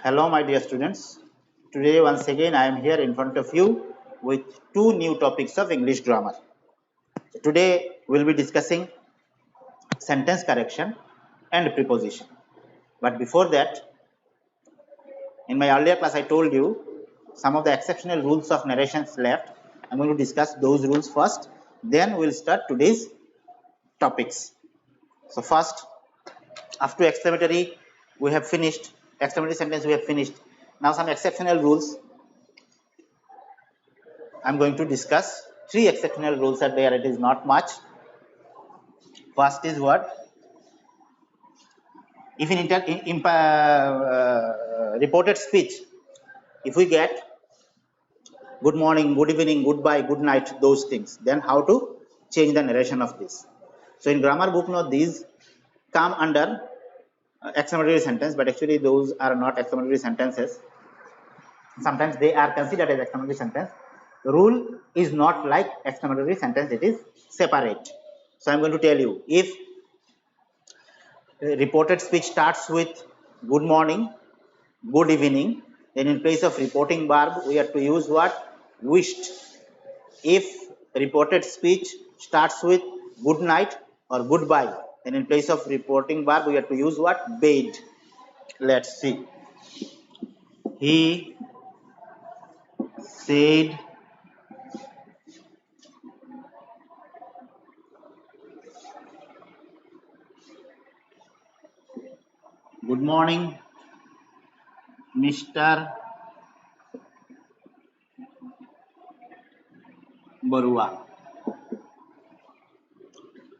Hello, my dear students. Today, once again, I am here in front of you with two new topics of English grammar. Today, we'll be discussing sentence correction and preposition. But before that, in my earlier class, I told you some of the exceptional rules of narrations left. I'm going to discuss those rules first. Then we'll start today's topics. So first, after exclamatory, we have finished. Exclamatory sentence we have finished. Now some exceptional rules. I'm going to discuss three exceptional rules are there. It is not much. First is what? If in reported speech, if we get good morning, good evening, goodbye, good night, those things, then how to change the narration of this? So in grammar book note, these come under exclamatory sentence, but actually those are not exclamatory sentences. Sometimes they are considered as exclamatory sentence. The rule is not like exclamatory sentence, it is separate. So I'm going to tell you, if reported speech starts with good morning, good evening, then in place of reporting verb we have to use what? Wished. If reported speech starts with good night or goodbye, then in place of reporting verb we have to use what? Bade. Let's see. He said good morning, Mr. Barua.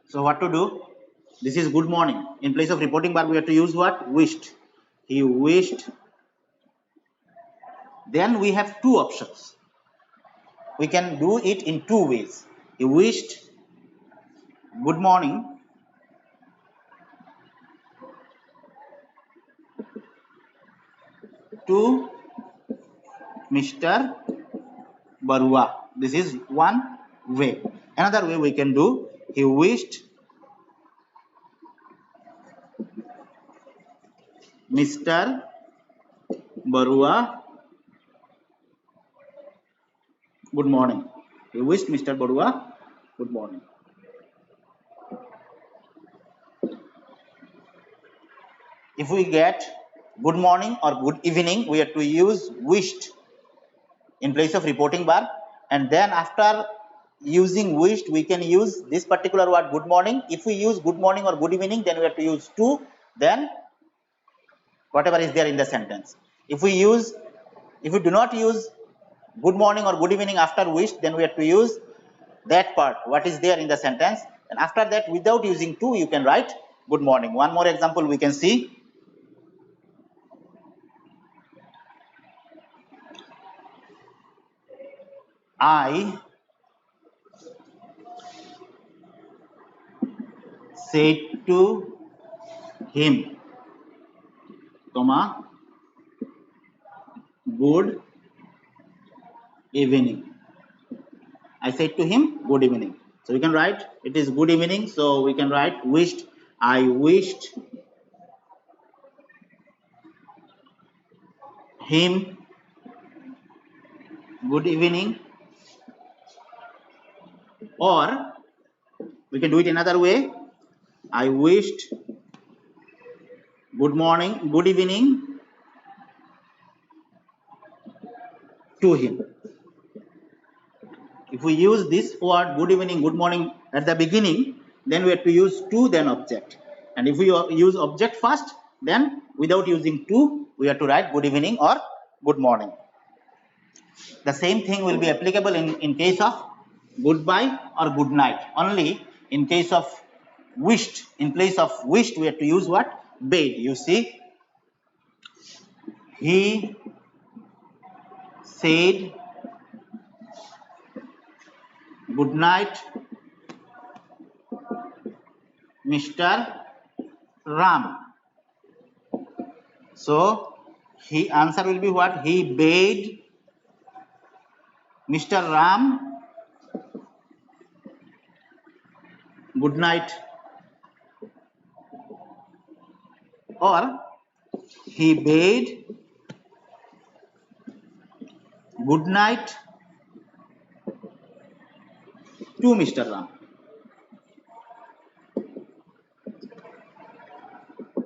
So what to do? This is good morning. In place of reporting verb, we have to use what? Wished. He wished. Then we have two options. We can do it in two ways. He wished good morning to Mr. Barua. This is one way. Another way we can do, he wished Mr. Barua good morning. He wished Mr. Barua good morning. If we get good morning or good evening, we have to use wished in place of reporting verb, and then after using wished we can use this particular word good morning. If we use good morning or good evening, then we have to use to, then whatever is there in the sentence. If we do not use good morning or good evening after wished, then we have to use that part what is there in the sentence, and after that without using to you can write good morning. One more example we can see. I said to him, good evening. I said to him, good evening. So we can write, it is good evening. So we can write wished. I wished him good evening. Or we can do it another way. I wished good morning, good evening to him. If we use this word good evening, good morning at the beginning, then we have to use to, then object. And if we use object first, then without using to, we have to write good evening or good morning. The same thing will be applicable in case of goodbye or good night. Only in case of wished, in place of wished, we have to use what? Bade. You see, he said good night, Mr. Ram. So, he answer will be what? He bade Mr. Ram good night, or he bade good night to Mr. Ram.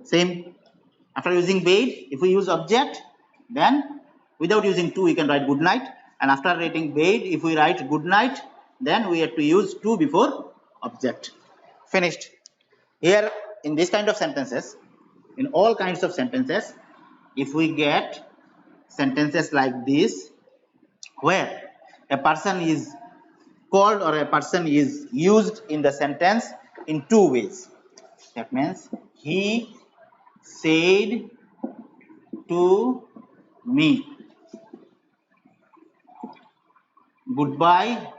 Same, after using bade, if we use object, then without using to we can write good night, and after writing bade, if we write good night, then we have to use to before object. Finished. Here in this kind of sentences, in all kinds of sentences, if we get sentences like this where a person is called or a person is used in the sentence in two ways, that means he said to me, goodbye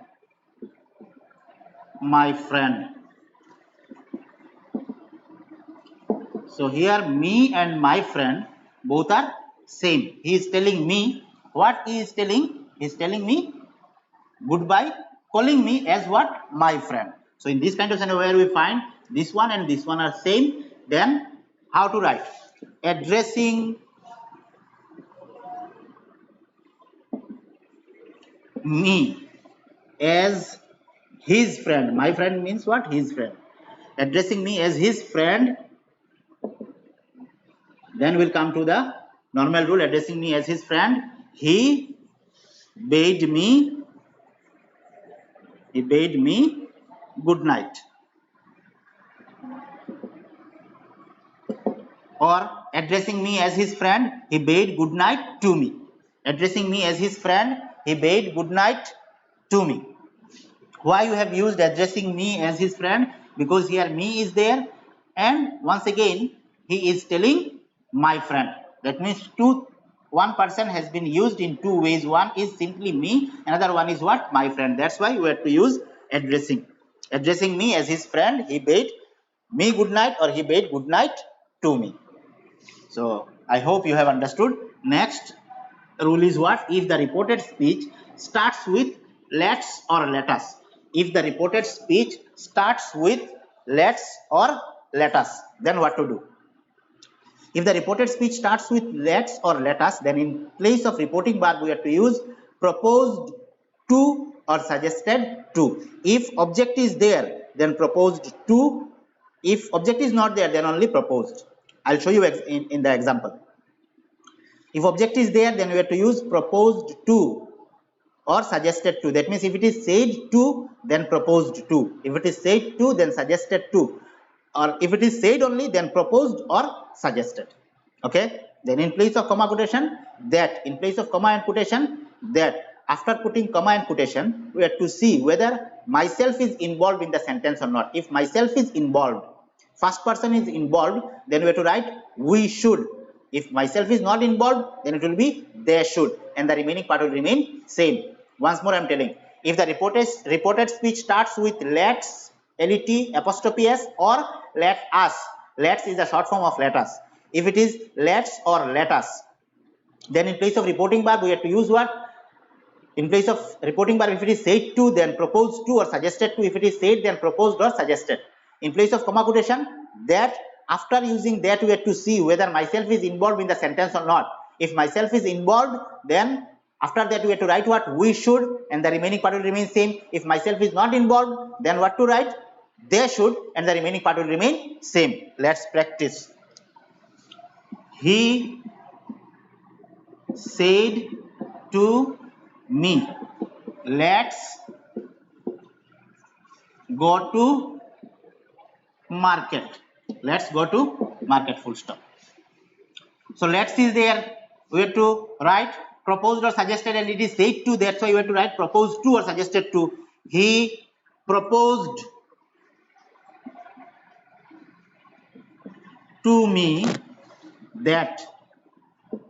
my friend. So here me and my friend both are same. He is telling me what he is telling. He is telling me goodbye, calling me as what? My friend. So in this kind of scenario where we find this one and this one are same, then how to write? Addressing me as his friend. My friend means what? His friend. Addressing me as his friend. Then we'll come to the normal rule, addressing me as his friend. He bade me good night. Or addressing me as his friend, he bade good night to me. Addressing me as his friend, he bade good night to me. Why you have used addressing me as his friend? Because here me is there, and once again he is telling my friend. That means one person has been used in two ways. One is simply me, another one is what? My friend. That's why we have to use addressing. Addressing me as his friend, he bade me good night, or he bade good night to me. So I hope you have understood. Next rule is what? If the reported speech starts with let's or let us. If the reported speech starts with let's or let us, then what to do? If the reported speech starts with let's or let us, then in place of reporting verb we have to use proposed to or suggested to. If object is there, then proposed to. If object is not there, then only proposed. I'll show you in the example. If object is there, then we have to use proposed to or suggested to. That means if it is said to, then proposed to. If it is said to, then suggested to. Or if it is said only, then proposed or suggested. Okay. Then in place of comma quotation, that. In place of comma and quotation, that. After putting comma and quotation, we have to see whether myself is involved in the sentence or not. If myself is involved, first person is involved, then we have to write we should. If myself is not involved, then it will be they should, and the remaining part will remain same. Once more I am telling, if the reported speech starts with let's, let apostrophe s, or let us, let's is the short form of let us. If it is let's or let us, then in place of reporting verb we have to use what? In place of reporting verb, if it is said to, then proposed to or suggested to. If it is said, then proposed or suggested. In place of comma quotation, that. After using that, we have to see whether myself is involved in the sentence or not. If myself is involved, then after that we have to write what? We should, and the remaining part will remain same. If myself is not involved, then what to write? They should, and the remaining part will remain same. Let's practice. He said to me, let's go to market. Let's go to market, full stop. So let's is there, we have to write proposed or suggested, and it is said to, that's why we have to write proposed to or suggested to. He proposed to me that.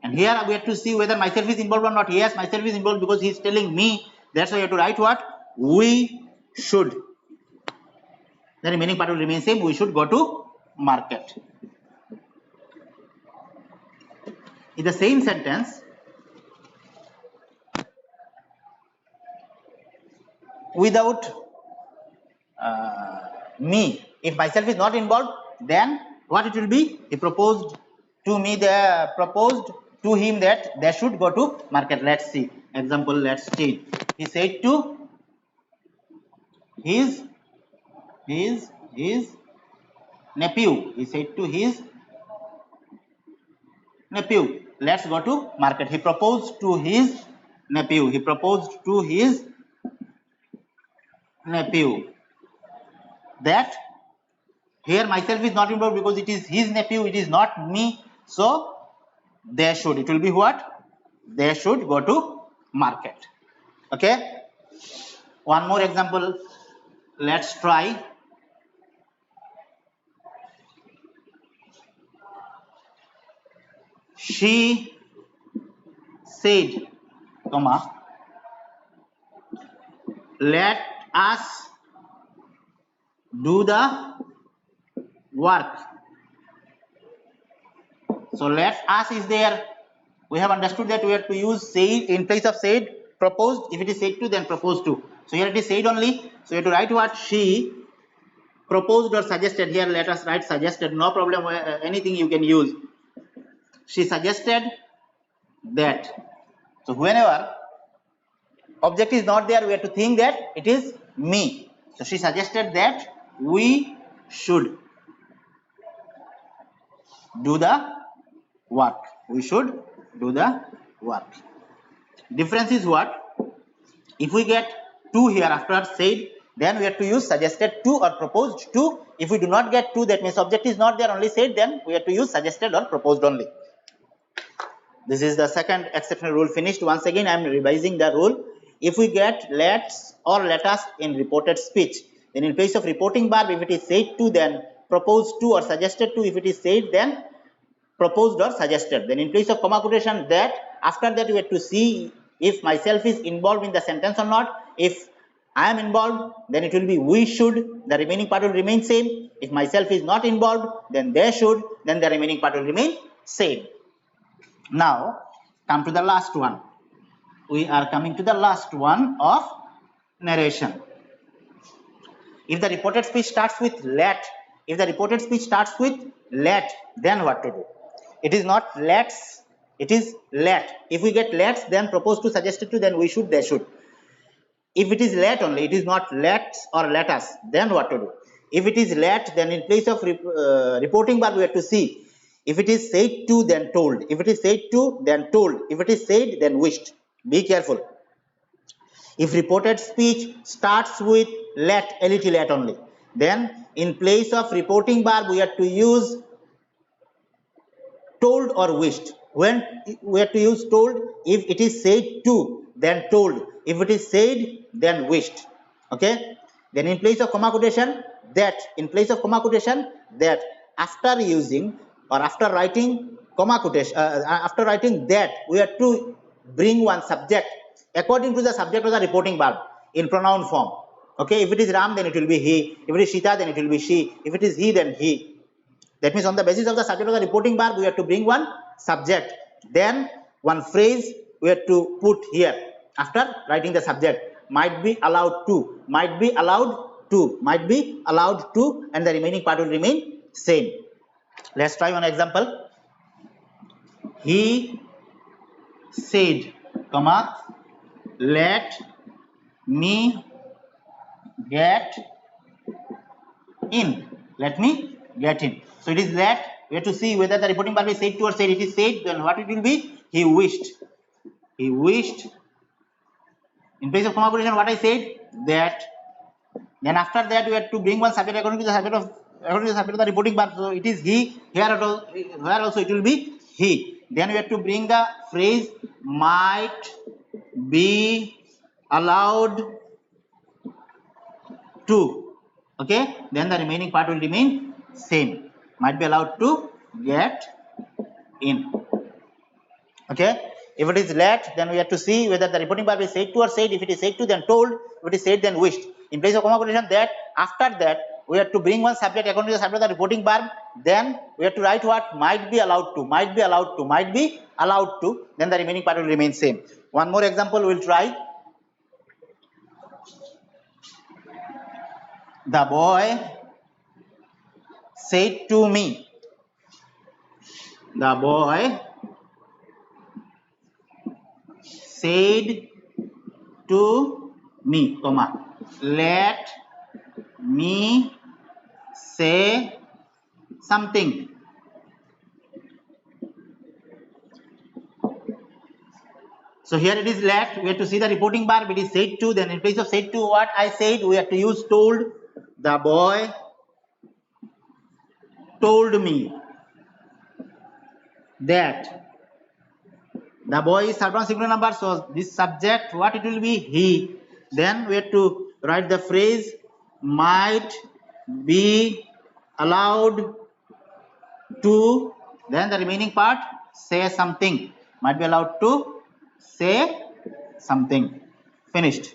And here we have to see whether myself is involved or not. Yes, myself is involved because he is telling me. That's why you have to write what? We should. The remaining part will remain same. We should go to market. In the same sentence, without me, if myself is not involved, then what it will be? He proposed to me, proposed to him that they should go to market. Let's see. Example, let's see. He said to his nephew. He said to his nephew, let's go to market. He proposed to his nephew. He proposed to his nephew that here myself is not involved because it is his nephew, it is not me. So they should, it will be what? They should go to market. Okay, one more example, let's try. She said, comma, let us do the work. So let us is there. We have understood that we have to use said in place of said. Proposed, if it is said to, then proposed to. So here it is said only. So you have to write what? She proposed or suggested. Here let us write suggested. No problem. Anything you can use. She suggested that. So whenever object is not there, we have to think that it is me. So she suggested that we should do the work. We should do the work. Difference is what? If we get to here after said, then we have to use suggested to or proposed to. If we do not get to, that means object is not there, only said, then we have to use suggested or proposed only. This is the second exceptional rule finished. Once again I am revising the rule. If we get let's or let us in reported speech, then in place of reporting verb, if it is said to, then proposed to or suggested to. If it is said, then proposed or suggested. Then in place of comma quotation, that, after that we have to see if myself is involved in the sentence or not. If I am involved, then it will be we should, the remaining part will remain same. If myself is not involved, then they should, then the remaining part will remain same. Now come to the last one. We are coming to the last one of narration. If the reported speech starts with let, then what to do? It is not let's, it is let. If we get let's, then proposed to, suggested to, then we should, they should. If it is let only, it is not let's or let us, then what to do? If it is let, then in place of reporting verb, we have to see. If it is said to, then told. If it is said to, then told. If it is said, then wished. Be careful. If reported speech starts with let, let only, then in place of reporting verb, we have to use told or wished. When we have to use told, if it is said to, then told. If it is said, then wished. Okay. Then in place of comma quotation, that. In place of comma quotation, that. After using or after writing comma quotation, after writing that, we have to bring one subject according to the subject of the reporting verb in pronoun form. Okay. If it is Ram, then it will be he. If it is Sita, then it will be she. If it is he, then he. That means on the basis of the subject of the reporting verb, we have to bring one subject. Then one phrase we have to put here after writing the subject. Might be allowed to, might be allowed to, might be allowed to, and the remaining part will remain same. Let's try one example. He said, comma, let me get in. Let me get in. So it is let. We have to see whether the reporting verb is said to or said. It is said, then what it will be? He wished. He wished. In place of comma quotation, what I said? That. Then after that, we have to bring one subject according to the subject of the reporting verb. So it is he. Here also it will be he. Then we have to bring the phrase might be allowed to. Okay. Then the remaining part will remain same. Might be allowed to get in. Okay. If it is let, then we have to see whether the reporting verb is said to or said. If it is said to, then told. If it is said, then wished. In place of comma quotation, that. After that, we have to bring one subject according to the subject of the reporting verb. Then we have to write what? Might be allowed to. Might be allowed to. Might be allowed to. Then the remaining part will remain same. One more example we will try. The boy said to me. The boy said to me, comma, let me say something. So here it is let, we have to see the reporting bar, it is said to, then in place of said to what I said, we have to use told. The boy told me that. The boy is third one singular number, so this subject, what it will be? He. Then we have to write the phrase might be allowed to, then the remaining part, say something. Might be allowed to say something. Finished.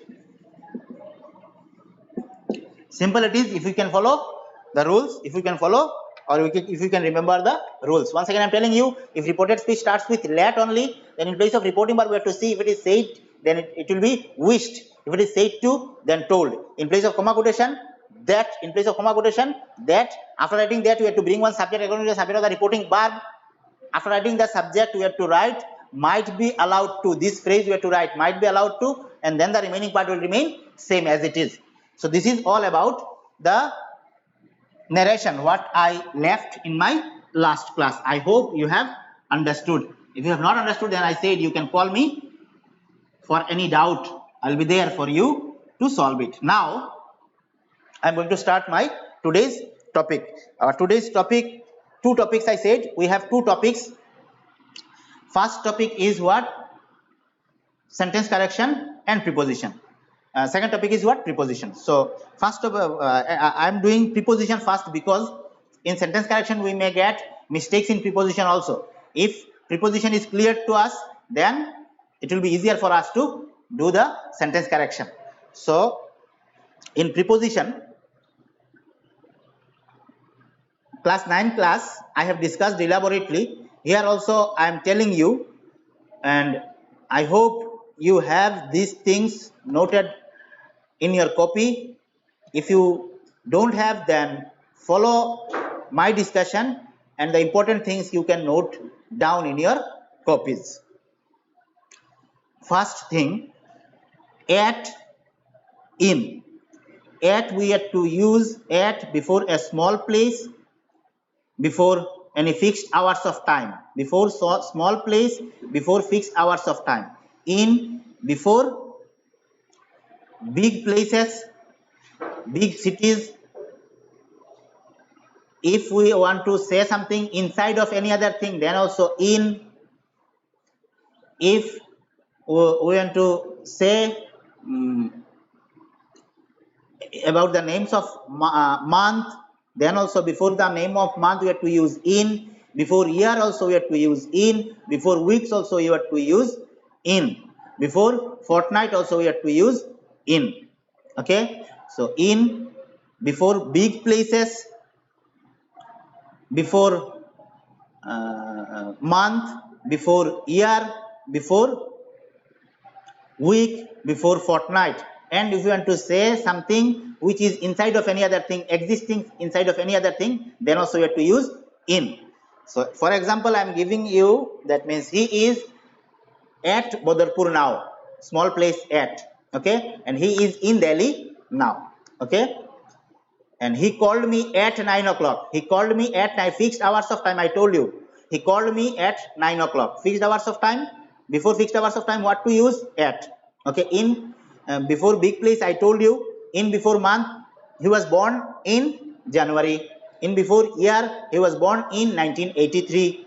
Simple it is if you can follow the rules, if you can follow or if you can remember the rules. Once again I am telling you, if reported speech starts with let only, then in place of reporting bar we have to see if it is said, then it will be wished. If it is said to, then told. In place of comma quotation, that. In place of comma quotation, that. After writing that, we have to bring one subject according to the subject of the reporting bar. After writing the subject, we have to write might be allowed to. This phrase we have to write might be allowed to, and then the remaining part will remain same as it is. So this is all about the narration what I left in my last class. I hope you have understood. If you have not understood, then I said you can call me for any doubt. I'll be there for you to solve it. Now I'm going to start my today's topic. Today's topic, two topics I said. We have two topics. First topic is what? Sentence correction and preposition. Second topic is what? Preposition. So first I am doing preposition first because in sentence correction we may get mistakes in preposition also. If preposition is clear to us, then it will be easier for us to do the sentence correction. So in preposition, class 9 class I have discussed elaborately. Here also I am telling you, and I hope you have these things noted in your copy. If you don't have, then follow my discussion and the important things you can note down in your copies. First thing, at, in. At, we have to use at before a small place, before any fixed hours of time. Before small place, before fixed hours of time. In, before big places, big cities. If we want to say something inside of any other thing, then also in. If we want to say about the names of month, then also before the name of month we have to use in. Before year also we have to use in. Before weeks also you have to use in. Before fortnight also we have to use in. Okay, so in, before big places, before month, before year, before week, before fortnight. And if you want to say something which is inside of any other thing, existing inside of any other thing, then also you have to use in. So for example, I am giving you, that means he is at Badarpur now, small place at, okay, and he is in Delhi now, okay, and he called me at 9 o'clock. He called me at fixed hours of time. I told you he called me at 9 o'clock. Fixed hours of time, before fixed hours of time, what to use? At. Okay, in, before big place, I told you. In, before month, he was born in January. In, before year, he was born in 1983.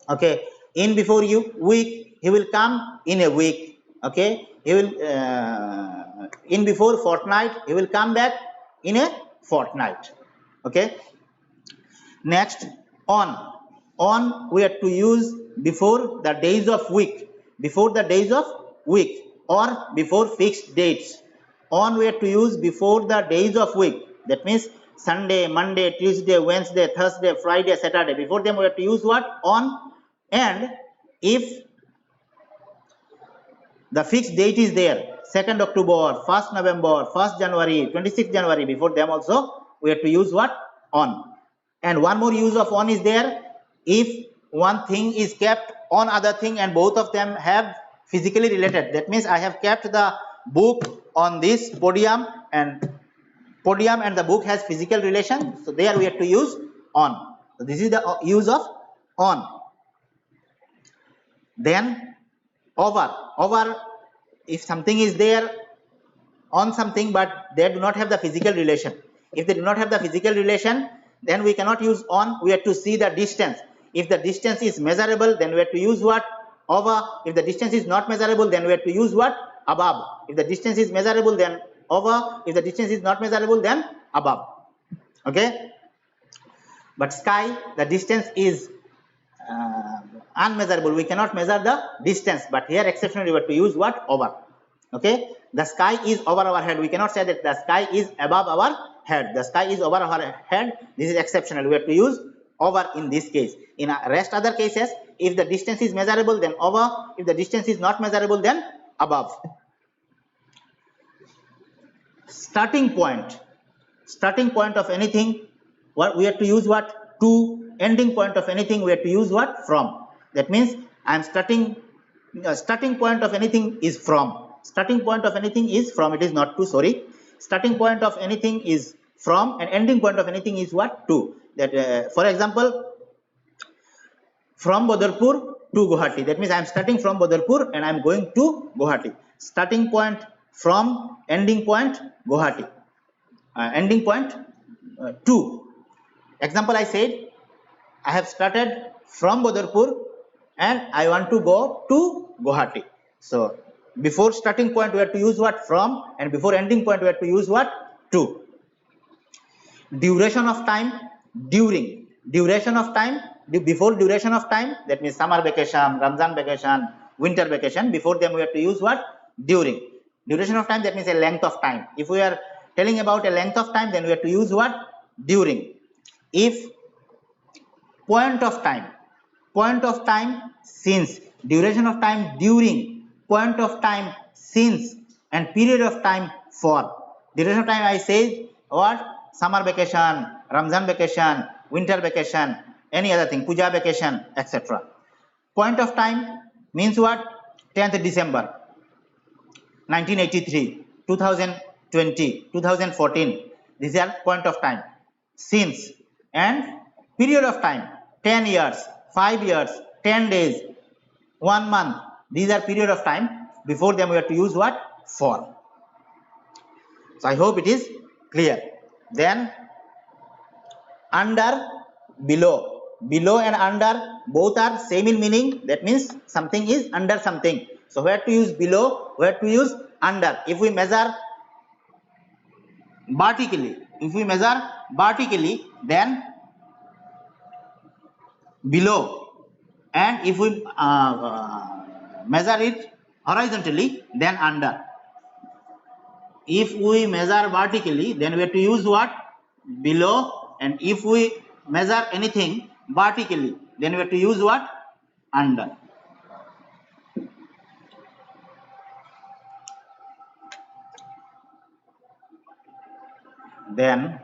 Okay, in, before week, he will come in a week. Okay, he will in, before fortnight, he will come back in a fortnight. Okay, next, on we have to use before the days of week, before the days of week, or before fixed dates. On we have to use before the days of week, that means Sunday, Monday, Tuesday, Wednesday, Thursday, Friday, Saturday. Before them we have to use what? On. And if the fixed date is there, 2nd October, 1st November, 1st January, 26th January, before them also we have to use what? On. And one more use of on is there, if one thing is kept on other thing and both of them have physically related. That means I have kept the book on this podium, and the book has physical relation. So there we have to use on. So this is the use of on. Then over, if something is there on something but they do not have the physical relation. If they do not have the physical relation, then we cannot use on. We have to see the distance. If the distance is measurable, then we have to use what? Over. If the distance is not measurable, then we have to use what? Above. If the distance is measurable, then over. If the distance is not measurable, then above. Okay. But sky, the distance is unmeasurable. We cannot measure the distance. But here exceptionally we have to use what? Over. Okay. The sky is over our head. We cannot say that the sky is above our head. The sky is over our head. This is exceptional. We have to use over in this case. In rest other cases, if the distance is measurable, then over. If the distance is not measurable, then above. Starting point. Starting point of anything, what we have to use what? To. Ending point of anything, we have to use what? From. That means I am starting. Starting point of anything is from. Starting point of anything is from. It is not to. Sorry. Starting point of anything is from, and ending point of anything is what? To. That for example, from Badarpur to Guwahati. That means I am starting from Badarpur and I am going to Guwahati. Starting point from, ending point Guwahati. Ending point to. Example, I said I have started from Badarpur and I want to go to Guwahati. So before starting point we have to use what? From, and before ending point we have to use what? To. Duration of time, during. Duration of time, before duration of time, that means summer vacation, Ramzan vacation, winter vacation. Before them we have to use what? During. Duration of time, that means a length of time. If we are telling about a length of time, then we have to use what? During. If point of time, since. Duration of time, during. Point of time, since. And period of time, for. Duration of time, I say what? Summer vacation, Ramzan vacation, winter vacation, any other thing, puja vacation, etc. Point of time means what? 10th December 1983, 2020, 2014. These are point of time. Since. And period of time, 10 years, 5 years, 10 days, 1 month. These are period of time. Before them we have to use what? For. So I hope it is clear. Then under, below. Below and under both are same in meaning. That means something is under something. So where to use below, where to use under. If we measure vertically, then below, and if we measure it horizontally, then under. If we measure vertically, then we have to use what? Below, and if we measure anything vertically, then we have to use what? Under. Then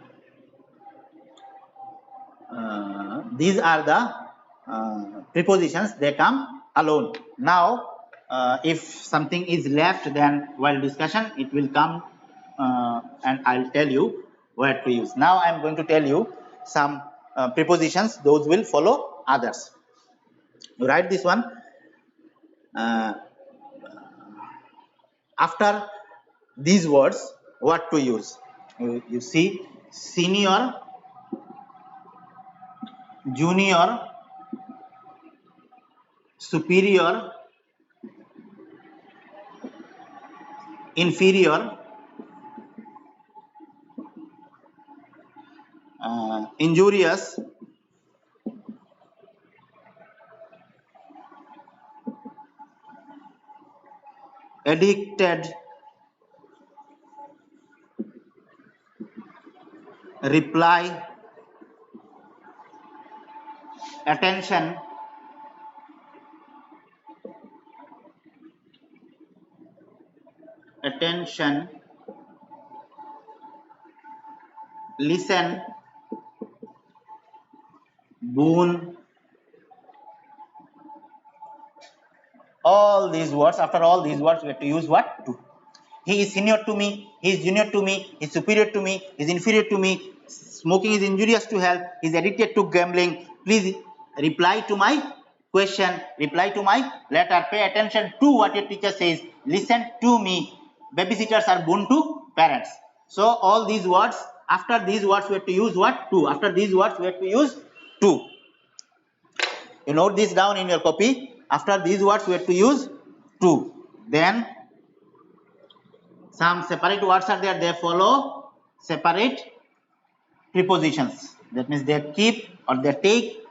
these are the prepositions. They come alone. Now if something is left, then while discussion it will come and I'll tell you where to use. Now I'm going to tell you some prepositions. Those will follow others. You write this one. After these words, what to use? You see, senior, junior, superior, inferior, injurious, addicted, reply, attention, listen, boon, all these words, after all these words, we have to use what? To. He is senior to me, he is junior to me, he is superior to me, he is inferior to me, smoking is injurious to health, he is addicted to gambling. Please reply to my question, reply to my letter, pay attention to what your teacher says, listen to me. Babysitters are boon to parents. So all these words, after these words we have to use what? To. After these words we have to use to. You note this down in your copy. After these words we have to use to. Then some separate words are there, they follow separate prepositions. That means they keep or they take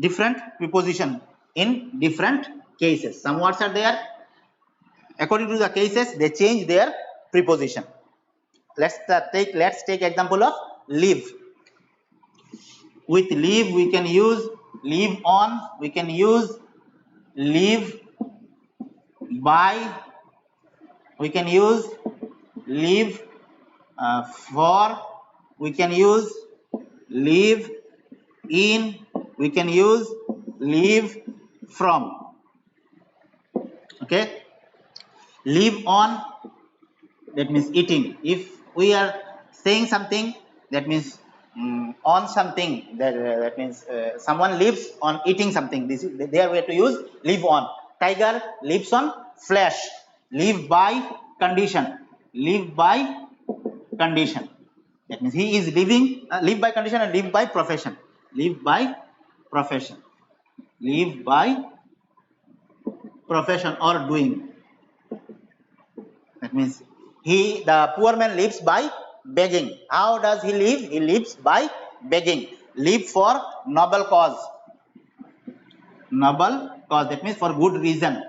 different preposition in different cases. Some words are there, according to the cases they change their preposition. Let's take example of live. With live we can use live on, we can use live by, we can use live for, we can use live in, we can use live from. Okay, live on, that means eating. If we are saying something, that means on something, that means someone lives on eating something. This is there we have to use live on. Tiger lives on flesh. Live by condition. Live by condition. That means he is living, live by condition and live by profession. Live by profession. Live by profession or doing. That means the poor man lives by begging. How does he live? He lives by begging. Live for noble cause. Noble cause, that means for good reason.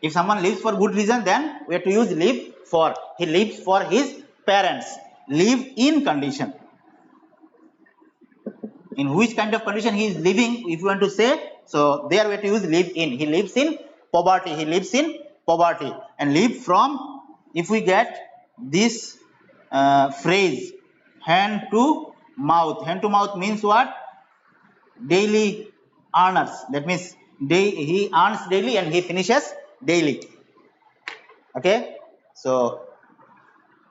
If someone lives for good reason, then we have to use live for. He lives for his parents. Live in condition. In which kind of condition he is living, if you want to say, so there we have to use live in. He lives in poverty. He lives in poverty. And live from, if we get this phrase, hand to mouth. Hand to mouth means what? Daily earners. That means he earns daily and he finishes daily. Okay, so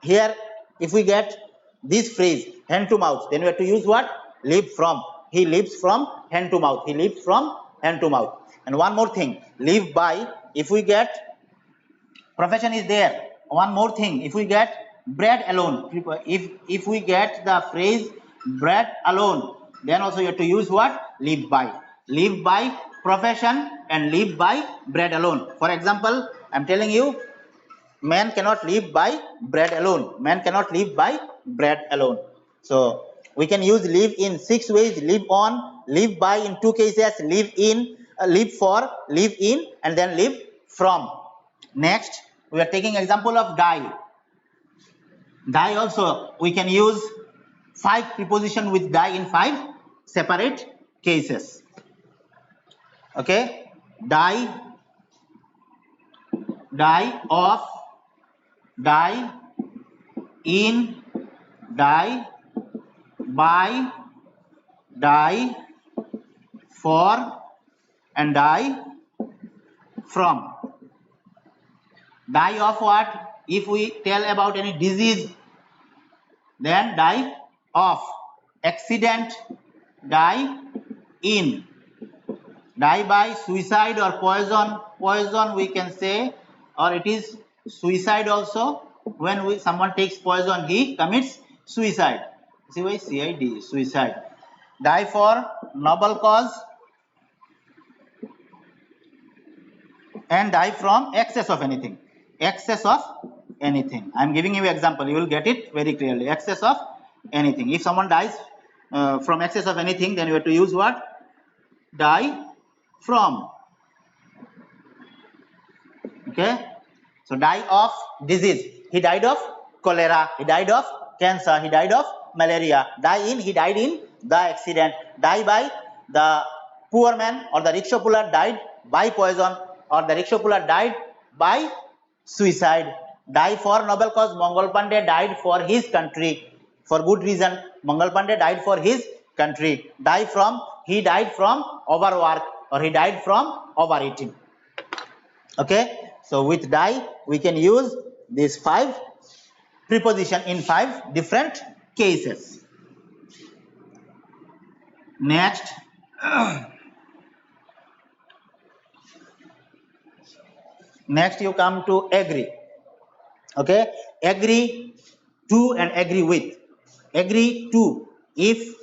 here if we get this phrase hand to mouth, then we have to use what? Live from. He lives from hand to mouth. He lives from hand to mouth. And one more thing, live by, if we get profession is there. One more thing, if we get bread alone, if we get the phrase bread alone, then also you have to use what? Live by. Live by profession and live by bread alone. For example, I am telling you, man cannot live by bread alone. Man cannot live by bread alone. So we can use live in 6 ways: live on, live by in 2 cases, live in, live for, live in, and then live from. Next, we are taking example of die. Die also we can use 5 preposition with die in 5 separate cases. Okay, die, die of, die in, die by, die for, and die from. Die of what? If we tell about any disease, then die of. Accident, die in. Die by suicide or poison. Poison we can say, or it is suicide also. When someone takes poison, he commits suicide. C-I-C-I-D, suicide. Die for noble cause, and die from excess of anything. Excess of anything. I am giving you an example. You will get it very clearly. Excess of anything. If someone dies from excess of anything, then you have to use what? Die from. Okay. So die of disease. He died of cholera. He died of cancer. He died of malaria. Die in. He died in the accident. Die by, the poor man or the rickshaw puller died by poison, or the rickshaw puller died by suicide. Die for noble cause. Mangal Pandey died for his country for good reason. Mangal Pandey died for his country. Die from, he died from overwork, or he died from overeating. Okay, so with die we can use these 5 preposition in 5 different cases. Next, next you come to agree. Okay, agree to and agree with. Agree to, if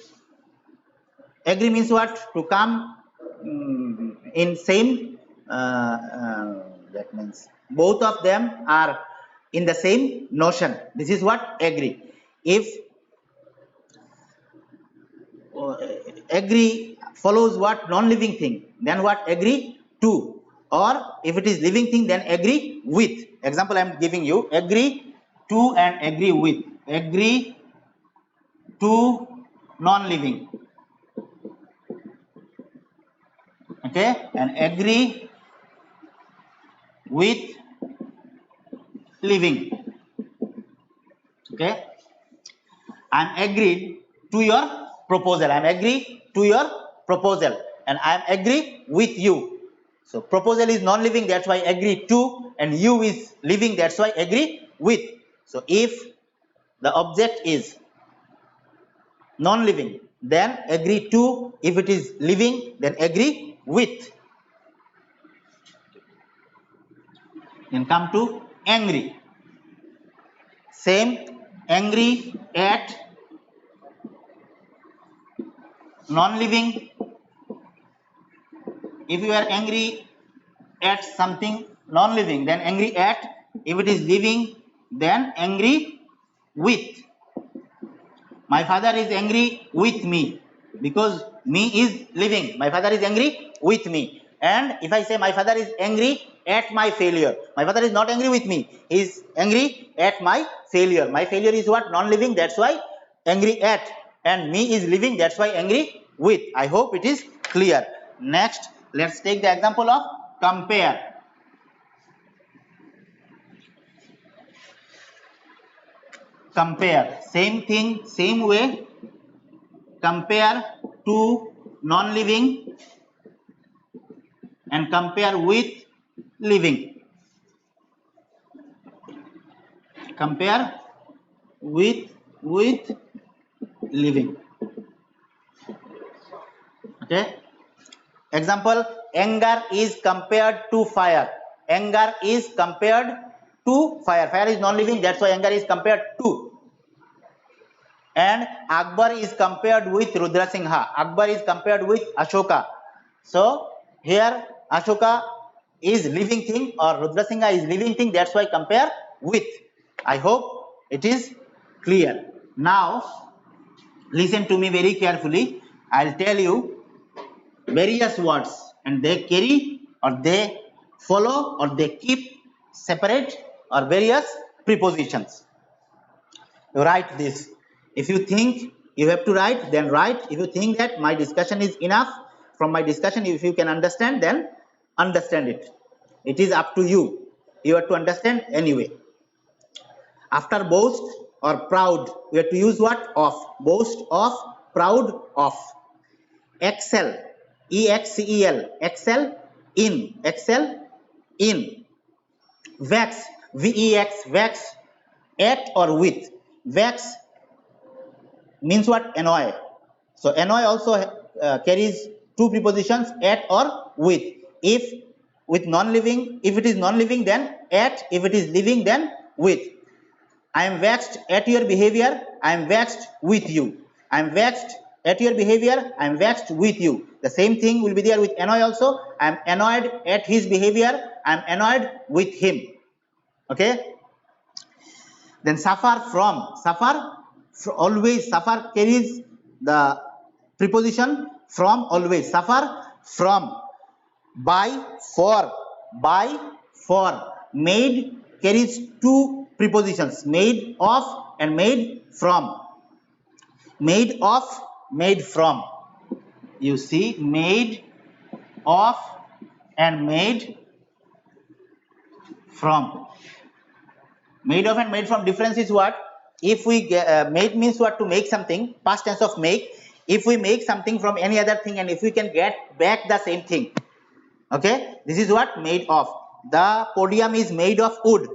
agree means what? To come in same, that means both of them are in the same notion. This is what agree. If agree follows what? Non-living thing, then what? Agree to. Or if it is living thing, then agree with. Example I am giving you: agree to and agree with. Agree to non-living, okay, and agree with living. Okay, I am agreed to your proposal. I am agree to your proposal, and I am agree with you. So proposal is non-living, that's why agree to, and you is living, that's why agree with. So if the object is non-living, then agree to. If it is living, then agree with. Then come to angry. Same, angry at non-living. If you are angry at something non-living, then angry at. If it is living, then angry with. My father is angry with me, because me is living. My father is angry with me. And if I say my father is angry at my failure, my father is not angry with me, he is angry at my failure. My failure is what? Non-living, that's why angry at, and me is living, that's why angry with. I hope it is clear. Next, let's take the example of compare. Compare, same thing, same way. Compare to non-living and compare with living. Compare with living. Okay. Example: anger is compared to fire. Anger is compared to fire. Fire is non-living, that's why anger is compared to. And Akbar is compared with Rudrasingha. Akbar is compared with Ashoka. So here Ashoka is living thing or Rudrasingha is living thing, that's why compare with. I hope it is clear. Now listen to me very carefully. I'll tell you various words and they carry or they follow or they keep separate or various prepositions. Write this. If you think you have to write, then write. If you think that my discussion is enough, from my discussion if you can understand, then understand it. It is up to you. You have to understand anyway. After boast or proud, we have to use what? Of. Boast of, proud of. Excel, E-X-C-E-L, excel in, excel in. Vex, V-E-X, vex, at or with. Vex means what? Annoy. So annoy also carries two prepositions, at or with. If with non-living, if it is non-living, then at. If it is living, then with. I am vexed at your behavior. I am vexed with you. I am vexed at your behavior. I am vexed with you. The same thing will be there with annoy also. I am annoyed at his behavior. I am annoyed with him. Okay. Then suffer from. Suffer always. Suffer carries the preposition from always. Suffer from. By, for. By, for. Made carries two prepositions, made of and made from. Made of, made from. You see, made of and made from. Made of and made from difference is what? If we made means what? To make something, past tense of make. If we make something from any other thing and if we can get back the same thing, okay, this is what? Made of. the podium is made of wood.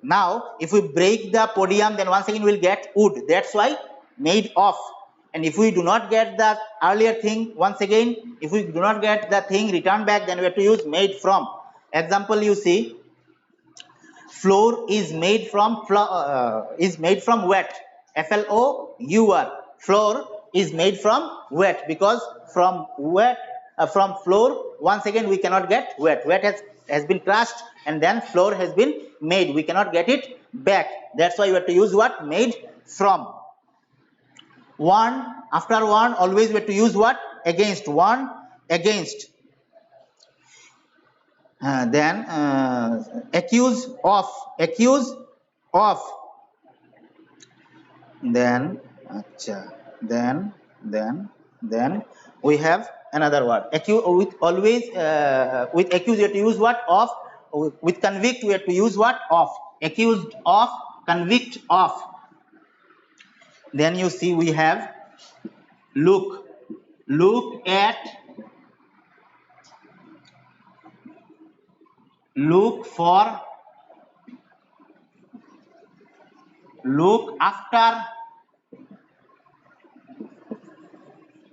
Now if we break the podium, then once again we'll get wood. That's why made of. And if we do not get the earlier thing, once again, if we do not get the thing returned back, then we have to use made from. Example, you see, flour is made from wet. FLOUR. Flour is made from wet, because from flour, once again we cannot get wet. Wet has been crushed and then flour has been made. We cannot get it back. That's why you have to use what? Made from. One, after one, always we have to use what? Against. One, against. Then accuse of. Then we have another word. With accuse you have to use what? Of. With convict we have to use what? Of. Accused of, convict of. Then you see we have look. Look at, look for, look after,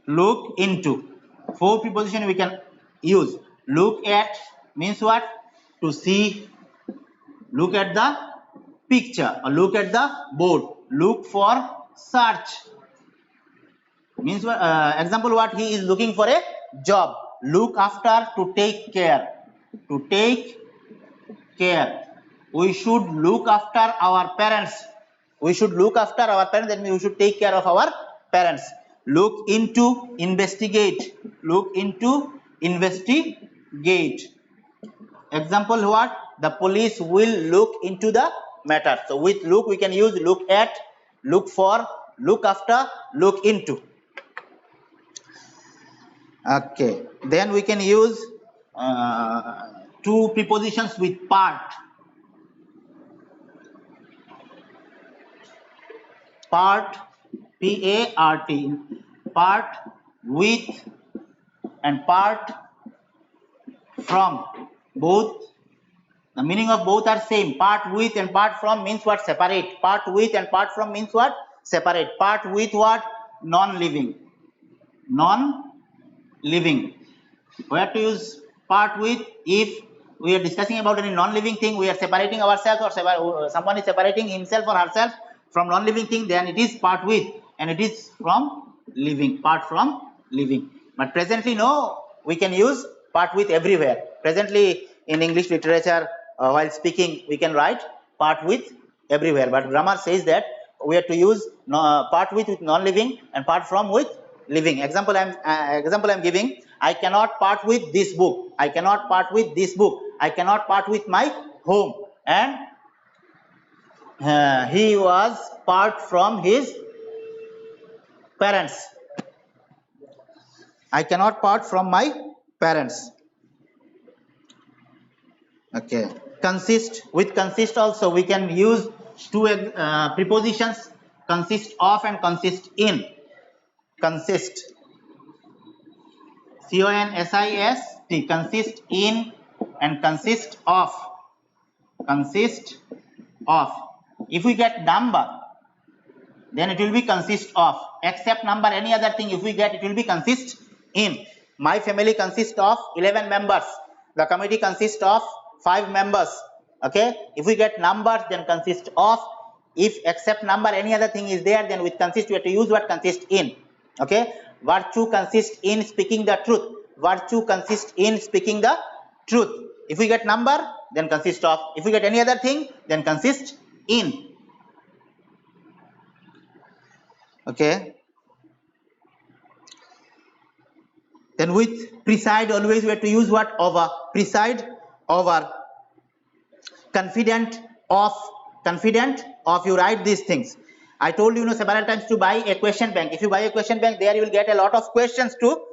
look into. 4 preposition we can use. Look at means what? To see. Look at the picture or look at the board. Look for, search. Means example, what? He is looking for a job. Look after, to take care. To take care. We should look after our parents. We should look after our parents. That means we should take care of our parents. Look into, investigate. Look into, investigate. Example, what? The police will look into the matter. So with look we can use look at, look for, look after, look into. Okay, then we can use 2 prepositions with part. Part, P-A-R-T. Part, with, and part from. Both, the meaning of both are same. Part with and part from means what? Separate. Part with and part from means what? Separate. Part with what? Non-living. Non-living. We have to use part with if we are discussing about any non-living thing, we are separating ourselves, or someone is separating himself or herself from non-living thing, then it is part with, and it is from living. Part from living. But presently, no, we can use part with everywhere. Presently in English literature, while speaking, we can write part with everywhere. But grammar says that we have to use part with non-living and part from with living. Example I'm giving. I cannot part with this book. I cannot part with this book. I cannot part with my home. And he was part from his parents. I cannot part from my parents. Okay. Consist. With consist also we can use 2 prepositions, consist of and consist in. Consist. C-O-N-S-I-S-T. Consist in and consist of. Consist of. If we get number, then it will be consist of. Except number, any other thing, if we get, it will be consist in. My family consists of 11 members. The committee consists of 5 members. Okay. If we get numbers, then consist of. If except number, any other thing is there, then with consist we have to use what? Consist in. Okay. Virtue consists in speaking the truth. Virtue consists in speaking the truth. If we get number, then consist of. If we get any other thing, then consist in. Okay. Then with preside, always we have to use what? Over. Preside over. Confident of. Confident of. You write these things. I told you, several times to buy a question bank. If you buy a question bank, there you will get a lot of questions to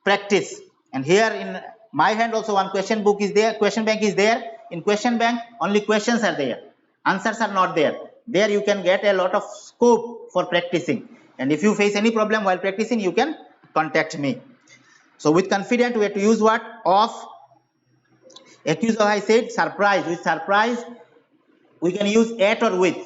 practice. And here in my hand also one question book is there. Question bank is there. In question bank only questions are there. Answers are not there. There you can get a lot of scope for practicing. And if you face any problem while practicing, you can contact me. So with confident we have to use what? Of. Accuse of, I said surprise. With surprise, we can use at or with.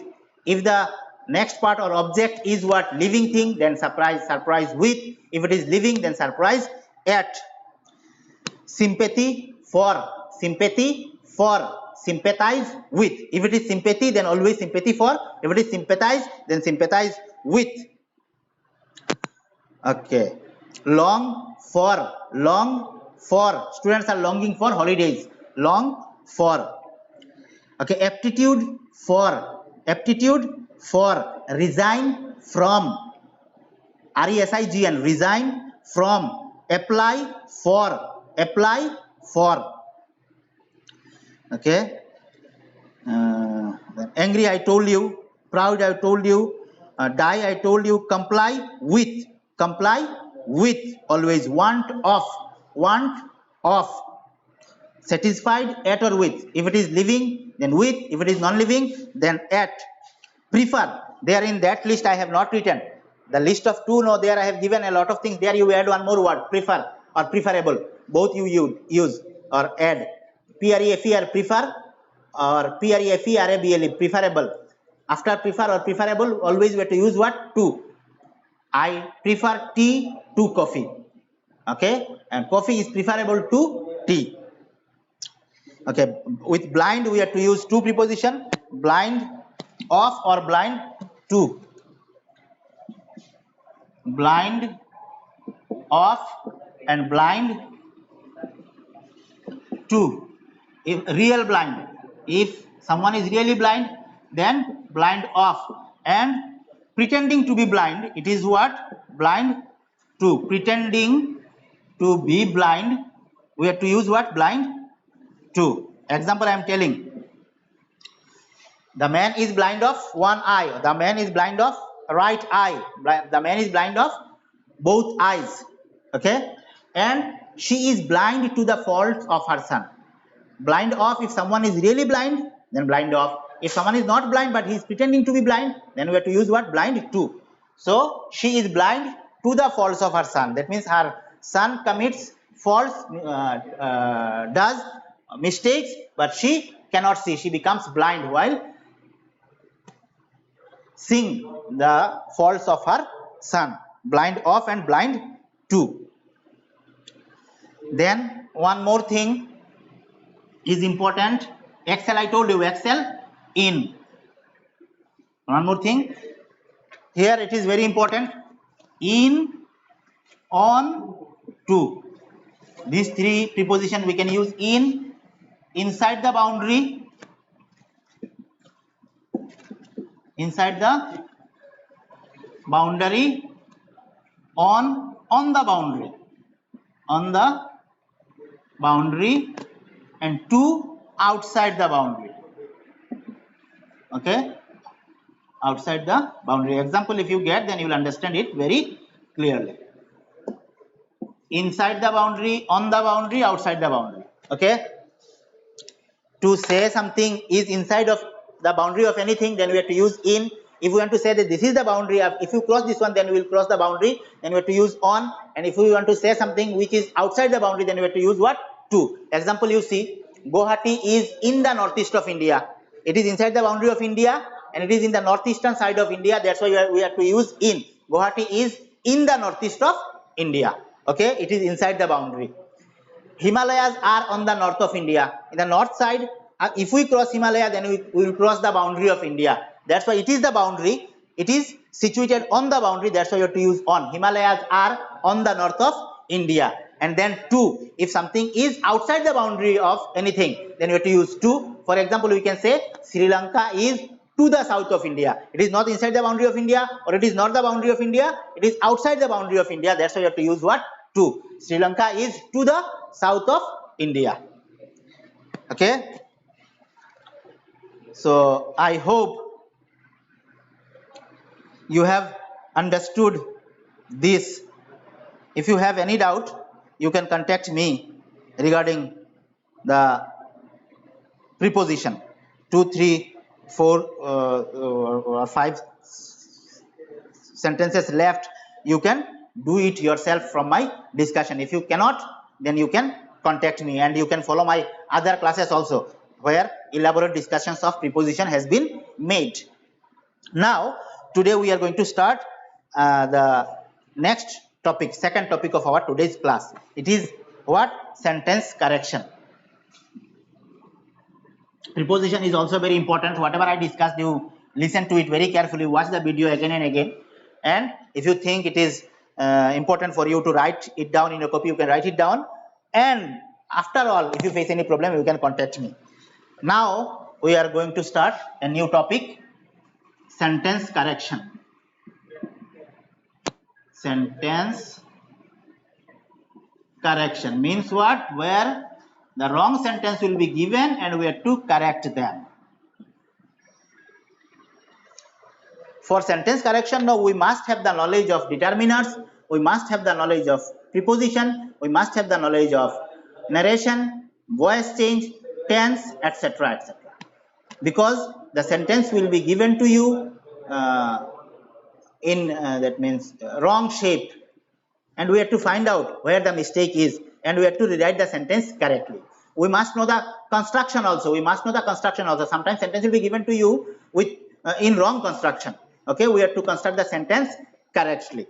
If the next part or object is what? Living thing, then surprise, surprise with. If it is living, then surprise at. Sympathy for, sympathy for, sympathize with. If it is sympathy, then always sympathy for. If it is sympathize, then sympathize with. Okay. Long for, long for. Students are longing for holidays. Long for. Okay. Aptitude for, aptitude for. Resign from, RESIGN, resign from. Apply for, apply for. Okay. Angry, I told you. Proud, I told you. Die, I told you. Comply with, comply with. Always want of, want of. Satisfied at or with. If it is living, then with. If it is non-living, then at. Prefer, there in that list I have not written. The list of 2, no, there I have given a lot of things. There you add one more word, prefer or preferable. Both you use or add. PREFER, prefer, or PREFERABLE, preferable. After prefer or preferable, always we have to use what? To. I prefer tea to coffee. Okay, and coffee is preferable to tea. Okay, with blind we have to use 2 preposition, blind of or blind to. Blind of and blind to. If real blind, if someone is really blind, then blind of. And pretending to be blind, it is what? Blind to. Pretending to be blind, we have to use what? Blind to. Example I am telling. The man is blind of one eye. The man is blind of right eye. The man is blind of both eyes. Okay. And she is blind to the faults of her son. Blind of, if someone is really blind, then blind of. If someone is not blind but he is pretending to be blind, then we have to use what? Blind to. So she is blind to the faults of her son. That means her son commits faults, does mistakes, but she cannot see. She becomes blind while seeing the faults of her son. Blind of and blind to. Then one more thing is important. Excel, I told you, excel in. One more thing. Here it is very important. In, on, to. These 3 prepositions we can use. In, inside the boundary. Inside the boundary. On the boundary. On the boundary. And to, outside the boundary. Okay, outside the boundary. Example if you get, then you will understand it very clearly. Inside the boundary, on the boundary, outside the boundary. Okay, to say something is inside of the boundary of anything, then we have to use in. If we want to say that this is the boundary of, if you cross this one, then we will cross the boundary, then we have to use on. And if we want to say something which is outside the boundary, then we have to use what? To. Example you see, Guwahati is in the northeast of India. It is inside the boundary of India and it is in the northeastern side of India. That's why we have to use in. Guwahati is in the northeast of India. Okay, it is inside the boundary. Himalayas are on the north of India. In the north side, if we cross Himalaya, then we will cross the boundary of India. That's why it is the boundary. It is situated on the boundary. That's why you have to use on. Himalayas are on the north of India. And then to. If something is outside the boundary of anything, then you have to use to. For example, we can say Sri Lanka is to the south of India. It is not inside the boundary of India, or it is not the boundary of India. It is outside the boundary of India. That's why you have to use what? To. Sri Lanka is to the south of India. Okay. So I hope you have understood this. If you have any doubt, you can contact me regarding the preposition. 2, 3, 4, 5 sentences left. You can do it yourself from my discussion. If you cannot, then you can contact me, and you can follow my other classes also where elaborate discussions of preposition has been made. Now today we are going to start the next topic, second topic of our today's class. It is what? Sentence correction. Preposition is also very important. Whatever I discussed, you listen to it very carefully, watch the video again and again, and if you think it is important for you to write it down in your copy, you can write it down, and after all, if you face any problem, you can contact me. Now we are going to start a new topic, sentence correction. Sentence correction means what? Where the wrong sentence will be given and we have to correct them. For sentence correction, now we must have the knowledge of determiners, we must have the knowledge of preposition, we must have the knowledge of narration, voice change, tense, etc., etc. Because the sentence will be given to you in that means wrong shape, and we have to find out where the mistake is, and we have to rewrite the sentence correctly. We must know the construction also. Sometimes sentence will be given to you with in wrong construction. Okay, we have to construct the sentence correctly.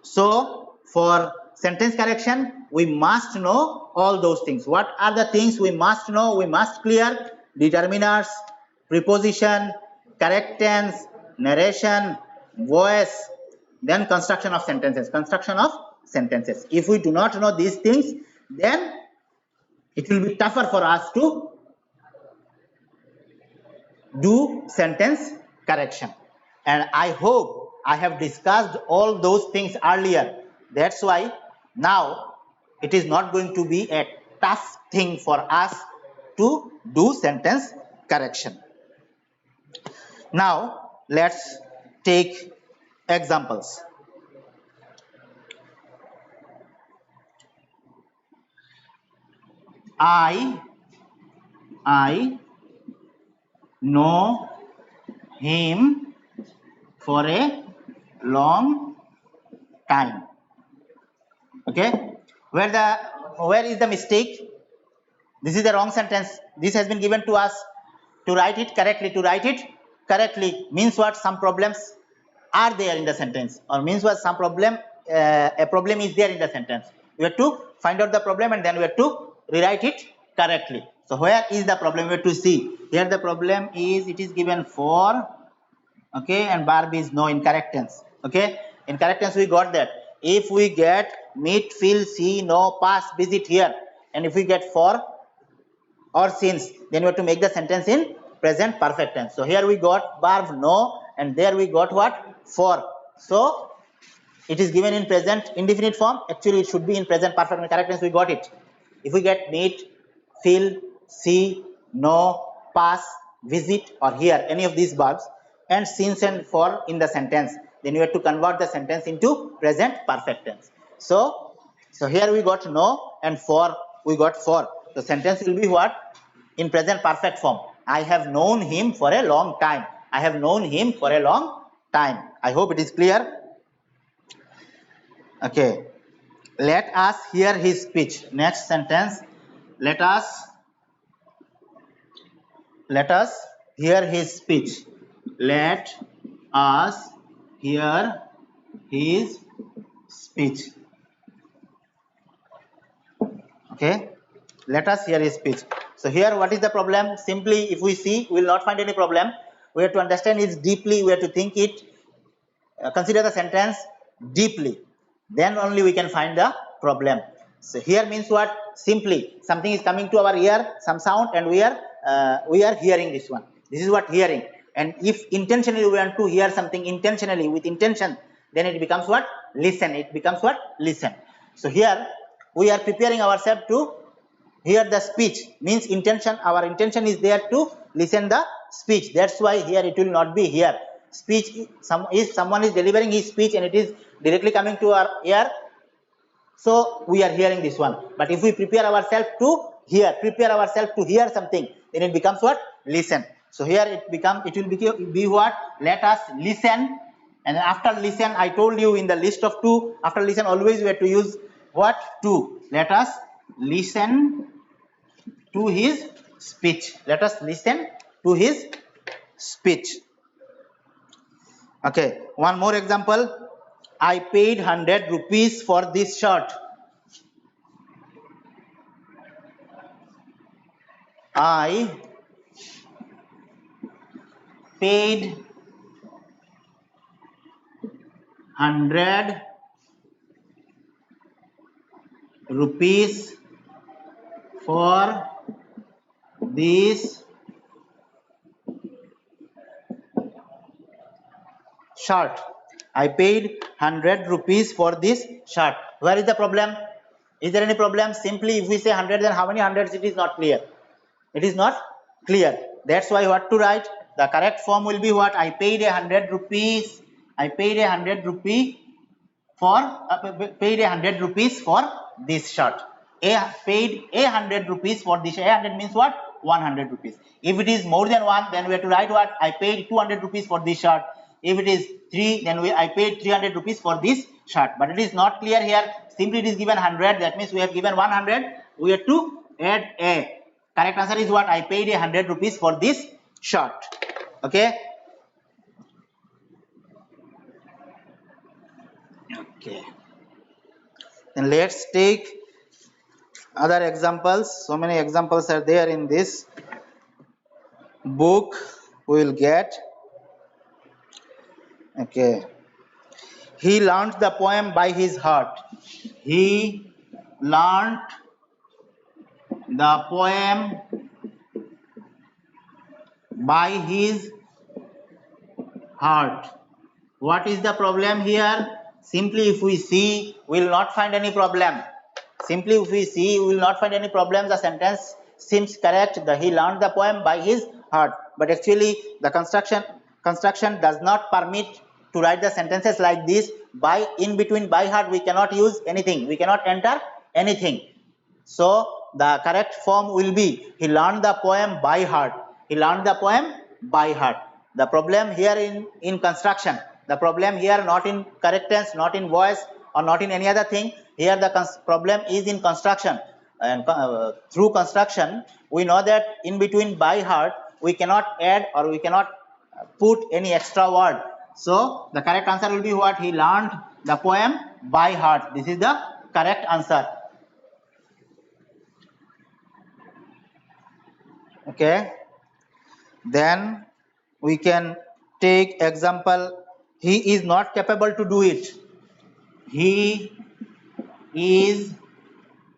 So for sentence correction, we must know all those things. What are the things we must know? We must clear determiners, preposition, correct tense, narration, voice, then construction of sentences. If we do not know these things, then it will be tougher for us to do sentence correction. And I hope I have discussed all those things earlier. That's why now it is not going to be a tough thing for us to do sentence correction. Now let's take examples. I know him for a long time. Okay, where is the mistake? This is the wrong sentence. This has been given to us to write it correctly. To write it correctly means what? Some problems are there in the sentence, or means what? Some problem, a problem is there in the sentence. We have to find out the problem and then we have to rewrite it correctly. So where is the problem? We have to see. Here the problem is, it is given for, okay, and verb is no in correct tense. Okay, in correct tense we got that. If we get meet, feel, see, know, pass, visit here, and if we get for or since, then we have to make the sentence in present perfect tense. So here we got verb no, and there we got what? For. So it is given in present indefinite form. Actually it should be in present perfect. In correct tense we got it. If we get meet, feel, see, know, pass, visit, or hear, any of these verbs, and since and for in the sentence, then you have to convert the sentence into present perfect tense. So here we got no, and for we got for. The sentence will be what? In present perfect form. I have known him for a long time. I have known him for a long time. I hope it is clear. Okay, let us hear his speech. Next sentence, let us hear his speech. Let us hear his speech. Okay, let us hear his speech. So here what is the problem? Simply if we see, we will not find any problem. We have to understand it deeply, we have to think it, consider the sentence deeply, then only we can find the problem. So here means what? Simply something is coming to our ear, some sound, and we are hearing this one. This is what hearing. And if intentionally we want to hear something intentionally with intention, then it becomes what? Listen. It becomes what? Listen. So here we are preparing ourselves to hear the speech, means intention. Our intention is there to listen the speech. That's why here it will not be here. Speech, if someone is delivering his speech and it is directly coming to our ear, so we are hearing this one. But if we prepare ourselves to hear something, then it becomes what? Listen. So here it will be what? Let us listen. And after listen, I told you in the list of two, after listen always we have to use what? To. Let us listen to his speech. Let us listen to his speech. Okay, one more example. I paid 100 rupees for this shirt. I paid 100 rupees for this shirt. I paid 100 rupees for this shirt. Where is the problem? Is there any problem? Simply if we say 100, then how many hundreds? It is not clear. It is not clear. That's why what to write? The correct form will be what? I paid 100 rupees. I paid 100 rupees for paid 100 rupees for this shirt. Paid 100 rupees for this. 100 means what? 100 rupees. If it is more than 1, then we have to write what? I paid 200 rupees for this shirt. If it is 3, then I paid 300 rupees for this shirt. But it is not clear here. Simply it is given 100. That means we have given 100. We have to add a. Correct answer is what? I paid 100 rupees for this shirt. Okay. Okay. Then let's take other examples. So many examples are there in this book. We will get. Okay. He learned the poem by his heart. He learned the poem by his heart. What is the problem here? Simply if we see, we will not find any problem. Simply if we see, we will not find any problem. The sentence seems correct. He learned the poem by his heart. But actually the construction does not permit to write the sentences like this. By in between by heart we cannot use anything. We cannot enter anything. So the correct form will be he learned the poem by heart. He learned the poem by heart. The problem here in construction. The problem here not in correct tense, not in voice or not in any other thing. Here the problem is in construction. And through construction we know that in between by heart we cannot add or we cannot put any extra word. So the correct answer will be what? He learned the poem by heart. This is the correct answer. Okay. Then we can take example. He is not capable to do it. He is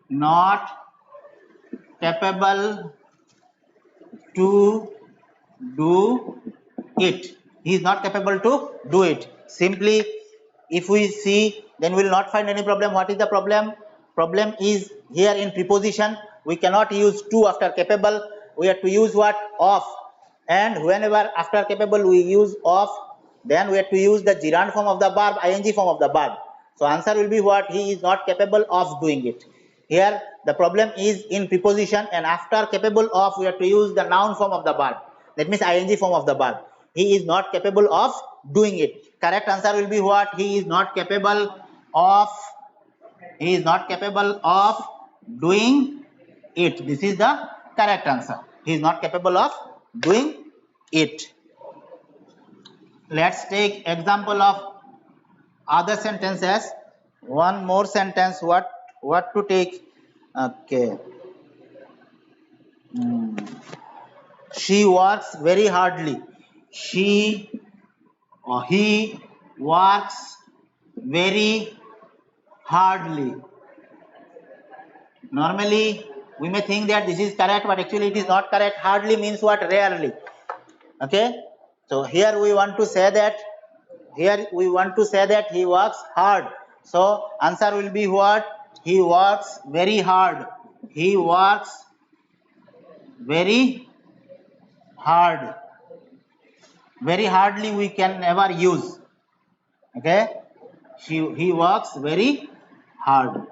not capable to do it. He is not capable to do it. Simply if we see, then we will not find any problem. What is the problem? Problem is here in preposition. We cannot use to after capable. We have to use what? Of. And whenever after capable we use of, then we have to use the gerund form of the verb, ing form of the verb. So answer will be what? He is not capable of doing it. Here the problem is in preposition, and after capable of we have to use the noun form of the verb. That means ing form of the verb. He is not capable of doing it. Correct answer will be what? He is not capable of. He is not capable of doing it. This is the correct answer. He is not capable of doing it. Let's take example of other sentences. One more sentence. What to take? Okay. She works very hardly. She or he works very hardly. Normally we may think that this is correct, but actually it is not correct. Hardly means what? Rarely. Okay. So here we want to say that he works hard. So answer will be what? He works very hard. He works very hard. Very hardly we can never use. Okay. He works very hard.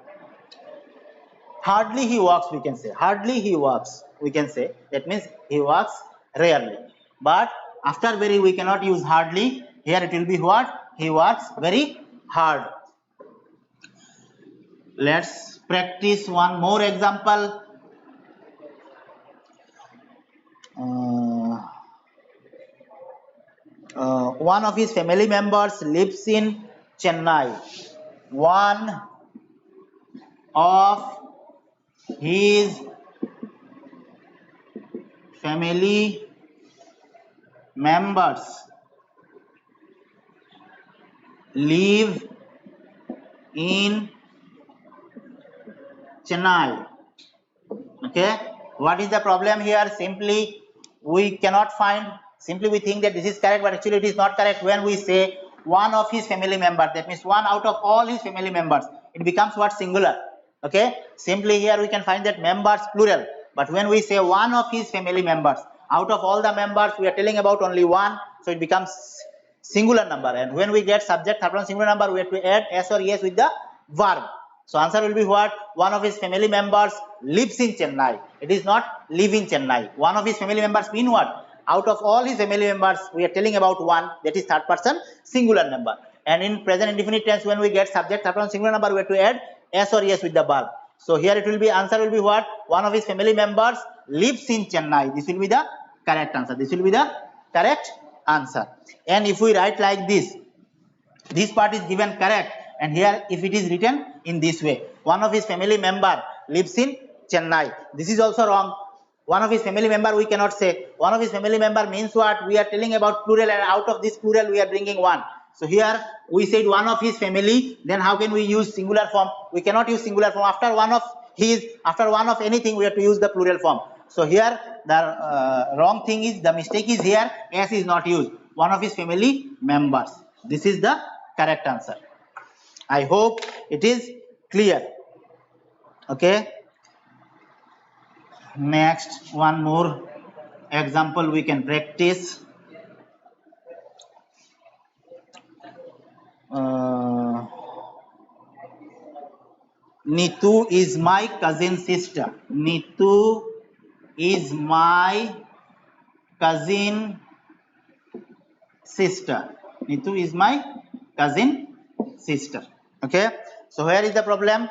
Hardly he works, we can say. Hardly he works, we can say. That means he works rarely. But after very we cannot use hardly. Here it will be what? He works very hard. let's practice one more example. One of his family members lives in Chennai. One of his family members live in Chennai. Okay, what is the problem here? Simply we cannot find, simply we think that this is correct, but actually it is not correct. When we say one of his family members, that means one out of all his family members, it becomes what? Singular. Okay, simply here we can find that members plural, but when we say one of his family members, out of all the members we are telling about only one, so it becomes singular number. And when we get subject third person singular number, we have to add s or es with the verb. So answer will be what? One of his family members lives in Chennai. It is not live in Chennai. One of his family members mean what? Out of all his family members, we are telling about one, that is third person singular number. And in present indefinite tense, when we get subject third person singular number, we have to add s or es with the verb. So here it will be, answer will be what? One of his family members lives in Chennai. This will be the correct answer. This will be the correct answer. And if we write like this part is given correct, and here if it is written in this way, one of his family member lives in Chennai, this is also wrong. One of his family member we cannot say. One of his family member means what? We are telling about plural, and out of this plural we are bringing one. So here we said one of his family, then how can we use singular form? We cannot use singular form. After one of his, after one of anything, we have to use the plural form. So here the wrong thing is, the mistake is here, s is not used. One of his family members. This is the correct answer. I hope it is clear. Okay. Next, one more example we can practice. Nitu is my cousin sister. Nitu is my cousin sister. Nitu is my cousin sister. Okay. So where is the problem?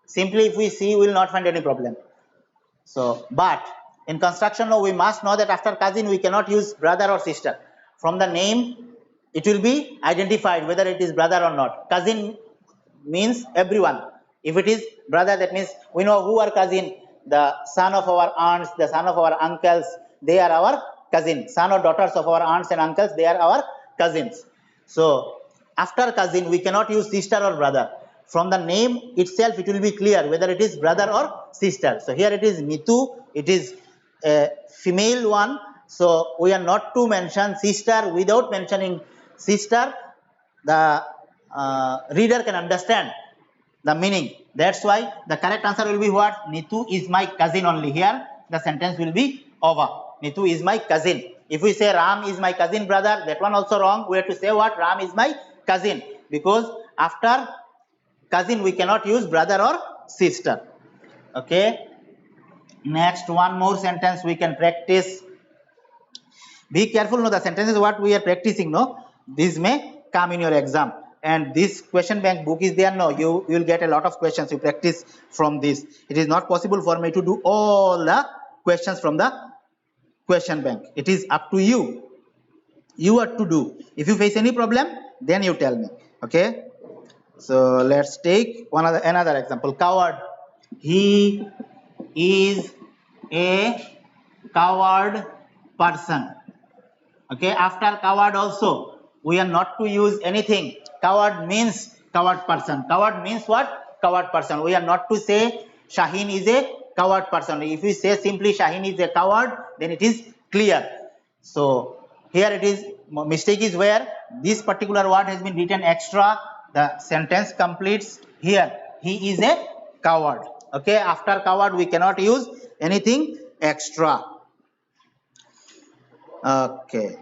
Simply if we see, we will not find any problem. So, but in construction law, we must know that after cousin, we cannot use brother or sister. From the name, it will be identified whether it is brother or not. Cousin means everyone. If it is brother, that means we know who are cousin. The son of our aunts, the son of our uncles, they are our cousin. Son or daughters of our aunts and uncles, they are our cousins. So, after cousin, we cannot use sister or brother. From the name itself, it will be clear whether it is brother or sister. So here it is Nitu, it is a female one. So we are not to mention sister. Without mentioning sister, the reader can understand the meaning. That's why the correct answer will be what? Nitu is my cousin only. Here the sentence will be over. Nitu is my cousin. If we say Ram is my cousin brother, that one also wrong. We have to say what? Ram is my cousin, because after cousin we cannot use brother or sister. Okay. Next, one more sentence we can practice. Be careful, no, the sentence is what we are practicing, no, this may come in your exam, and this question bank book is there, no, you will get a lot of questions, you practice from this. It is not possible for me to do all the questions from the question bank. It is up to you. You are to do. If you face any problem, then you tell me. Okay. So let's take another example. Coward. He is a coward person. Okay. After coward also, we are not to use anything. Coward means coward person. Coward means what? Coward person. We are not to say Shaheen is a coward person. If we say simply Shaheen is a coward, then it is clear. So here it is, mistake is where this particular word has been written extra. The sentence completes here. He is a coward. Okay. After coward, we cannot use anything extra. Okay.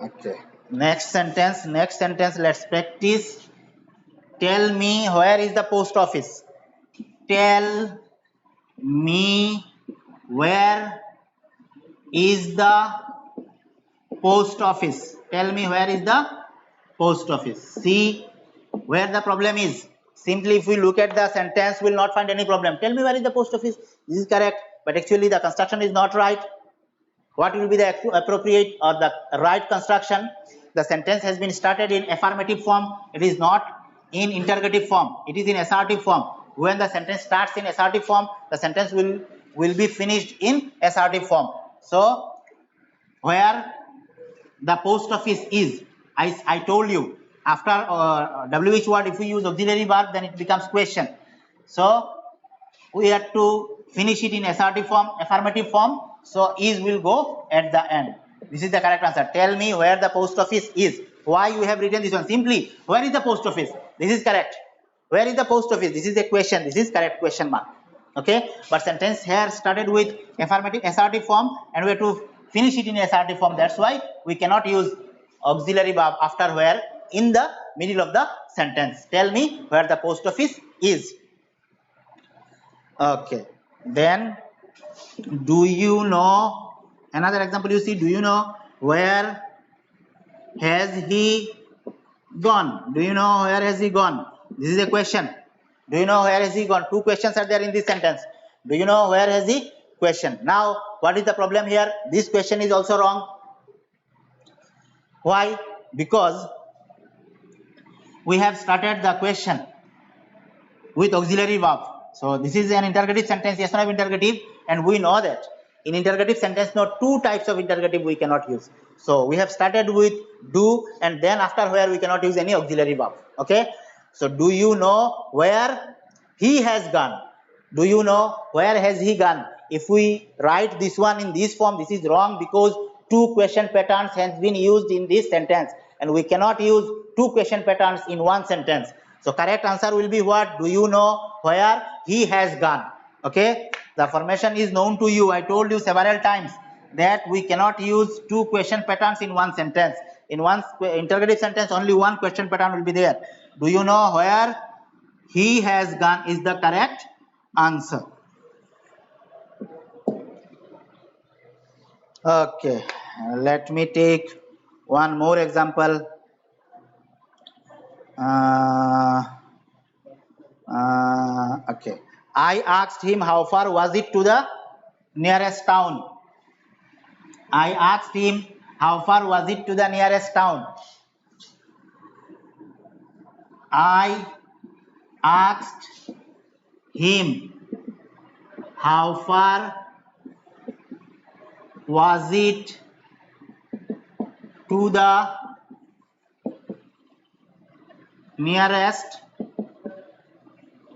Okay. Next sentence. Let's practice. Tell me, where is the post office? Tell me, where is the post office? Tell me, where is the post office? See where the problem is. Simply if we look at the sentence, we will not find any problem. Tell me where is the post office? This is correct, but actually the construction is not right. What will be the appropriate or the right construction? The sentence has been started in affirmative form. It is not in interrogative form. It is in assertive form. When the sentence starts in assertive form, the sentence will be finished in assertive form. So where the post office is, I told you, after WH word, if we use auxiliary verb, then it becomes question. So we have to finish it in assertive form, affirmative form. So is will go at the end. This is the correct answer. Tell me where the post office is. Why you have written this one? Simply, where is the post office? This is correct. Where is the post office? This is a question. This is correct question mark. Okay, but sentence here started with affirmative assertive form, and we have to finish it in assertive form. That's why we cannot use auxiliary verb after where in the middle of the sentence. Tell me where the post office is. Okay, then do you know, another example you see, do you know where has he gone? Do you know where has he gone? This is a question. Do you know where has he gone? Two questions are there in this sentence. Do you know where has he? Question. Now what is the problem here? This question is also wrong. Why? Because we have started the question with auxiliary verb. So this is an interrogative sentence, yes or no interrogative, and we know that in interrogative sentence, no, two types of interrogative we cannot use. So we have started with do, and then after where we cannot use any auxiliary verb. Okay. So do you know where he has gone? Do you know where has he gone? If we write this one in this form, this is wrong because two question patterns has been used in this sentence, and we cannot use two question patterns in one sentence. So correct answer will be what? Do you know where he has gone? Okay, the formation is known to you. I told you several times that we cannot use two question patterns in one sentence. In one interrogative sentence, only one question pattern will be there. Do you know where he has gone is the correct answer. Okay, let me take one more example. Okay, I asked him how far was it to the nearest town. I asked him how far was it to the nearest town. I asked him how far was it to the nearest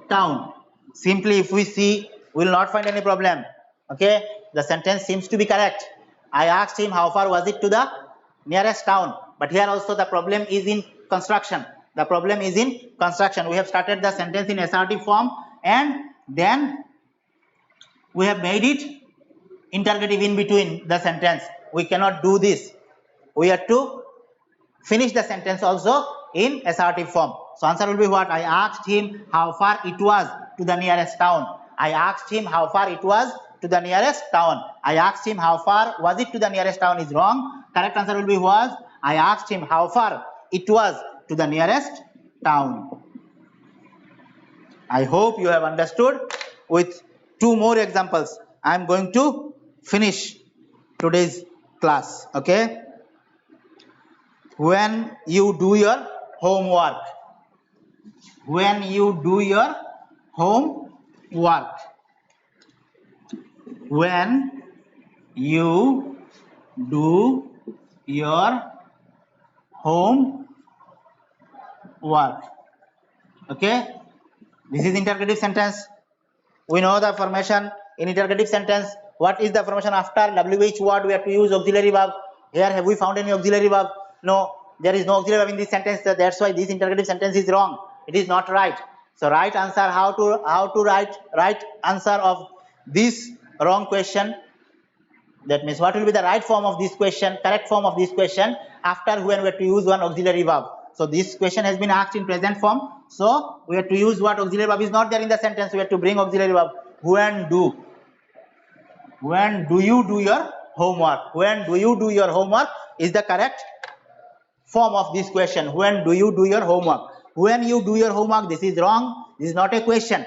town. Simply if we see, we will not find any problem. Okay, the sentence seems to be correct. I asked him how far was it to the nearest town, but here also the problem is in construction. The problem is in construction. We have started the sentence in assertive form, and then we have made it interrogative in between the sentence. We cannot do this. We have to finish the sentence also in assertive form. So answer will be what? I asked him how far it was to the nearest town. I asked him how far it was to the nearest town. I asked him how far was it to the nearest town is wrong. Correct answer will be was. I asked him how far it was to the nearest town. I hope you have understood. With two more examples, I am going to finish today's class. Okay. When you do your homework. When you do your homework. When you do your homework. Okay, this is interrogative sentence. We know the formation in interrogative sentence. What is the formation after WH word? We have to use auxiliary verb. Here have we found any auxiliary verb? No, there is no auxiliary verb in this sentence. So that's why this interrogative sentence is wrong. It is not right. So right answer, how to write right answer of this wrong question. That means what will be the right form of this question, correct form of this question after when we have to use one auxiliary verb. So this question has been asked in present form. So we have to use what auxiliary verb is not there in the sentence. We have to bring auxiliary verb. When do. When do you do your homework? When do you do your homework is the correct form of this question. When do you do your homework? when you do your homework, this is wrong, this is not a question.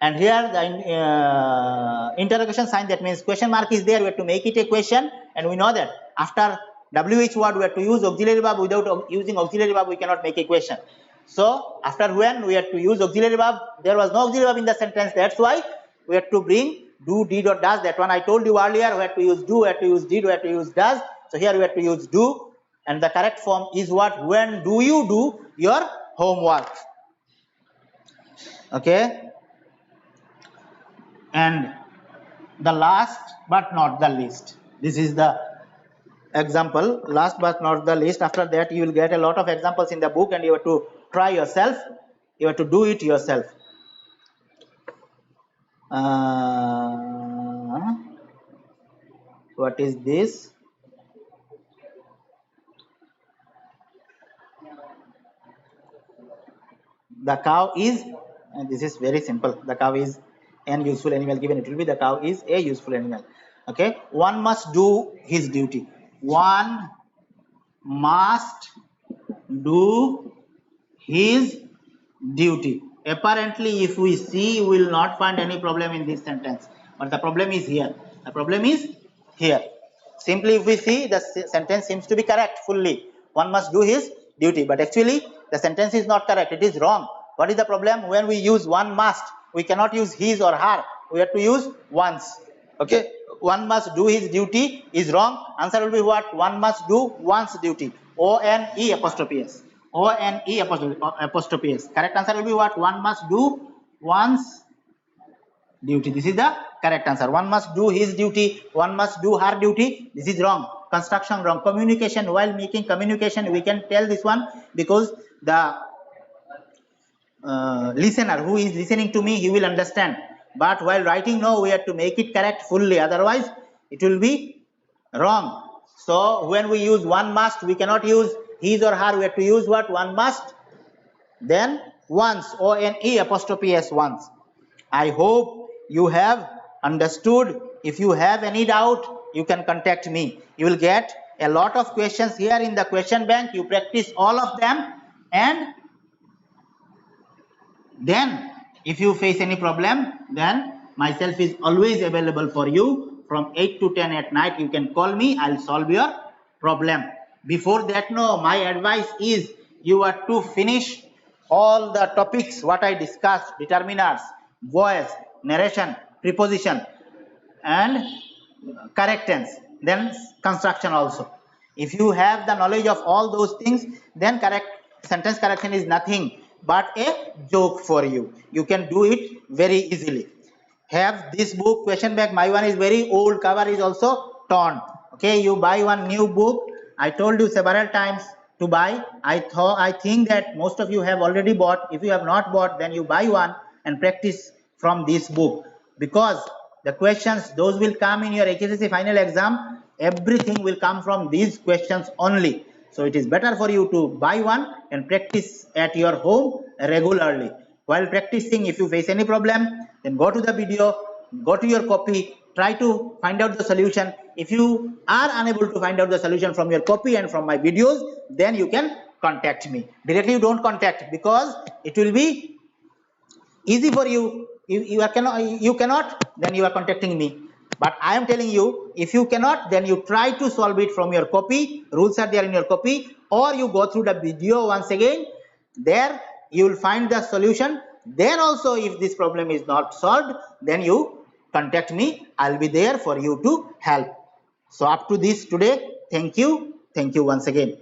And here the interrogation sign, that means question mark is there, we have to make it a question. And we know that after WH word we have to use auxiliary verb. Without using auxiliary verb we cannot make a question. So after when we have to use auxiliary verb, there was no auxiliary verb in the sentence, that's why we have to bring do, did or does. That one I told you earlier, we have to use do, we have to use did, we have to use does. So here we have to use do, and the correct form is what? When do you do your homework? Okay. And the last but not the least, this is the example, last but not the least. After that you will get a lot of examples in the book and you have to try yourself, you have to do it yourself. What is this? The cow is, and this is very simple, the cow is an useful animal given, it will be the cow is a useful animal. Okay, one must do his duty. One must do his duty. Apparently, if we see, we will not find any problem in this sentence. But the problem is here. The problem is here. Simply, if we see, the sentence seems to be correct fully. One must do his duty. But actually, the sentence is not correct. It is wrong. What is the problem? When we use one must, we cannot use his or her. We have to use once. Okay. One must do his duty is wrong. Answer will be what? One must do one's duty. O-N-E apostrophe S. O-N-E apostrophe S. Correct answer will be what? One must do one's duty. This is the correct answer. One must do his duty. One must do her duty. This is wrong. Construction wrong. Communication. While making communication, we can tell this one because the listener who is listening to me, he will understand. But while writing, no, we have to make it correct fully. Otherwise, it will be wrong. So when we use one must, we cannot use his or her. We have to use what? One must. Then once. O-N-E apostrophe S, once. I hope you have understood. If you have any doubt, you can contact me. You will get a lot of questions here in the question bank. You practice all of them, and then if you face any problem, then myself is always available for you from 8 to 10 at night. You can call me. I'll solve your problem. Before that, no, my advice is you are to finish all the topics what I discussed: determiners, voice, narration, preposition, and correct tense, then construction also. If you have the knowledge of all those things, then sentence correction is nothing but a joke for you. You can do it very easily. Have this book, question bank. My one is very old, cover is also torn. Okay, you buy one new book. I told you several times to buy. I think that most of you have already bought. If you have not bought, then you buy one and practice from this book, because the questions, those will come in your HSC final exam. Everything will come from these questions only. So it is better for you to buy one and practice at your home regularly. While practicing, if you face any problem, then go to the video, go to your copy, try to find out the solution. If you are unable to find out the solution from your copy and from my videos, then you can contact me. Directly you don't contact, because it will be easy for you. You cannot, then you are contacting me. But I am telling you, if you cannot, then you try to solve it from your copy. Rules are there in your copy, or you go through the video once again. There you will find the solution. Then also, if this problem is not solved, then you contact me. I'll be there for you to help. So up to this today. Thank you once again.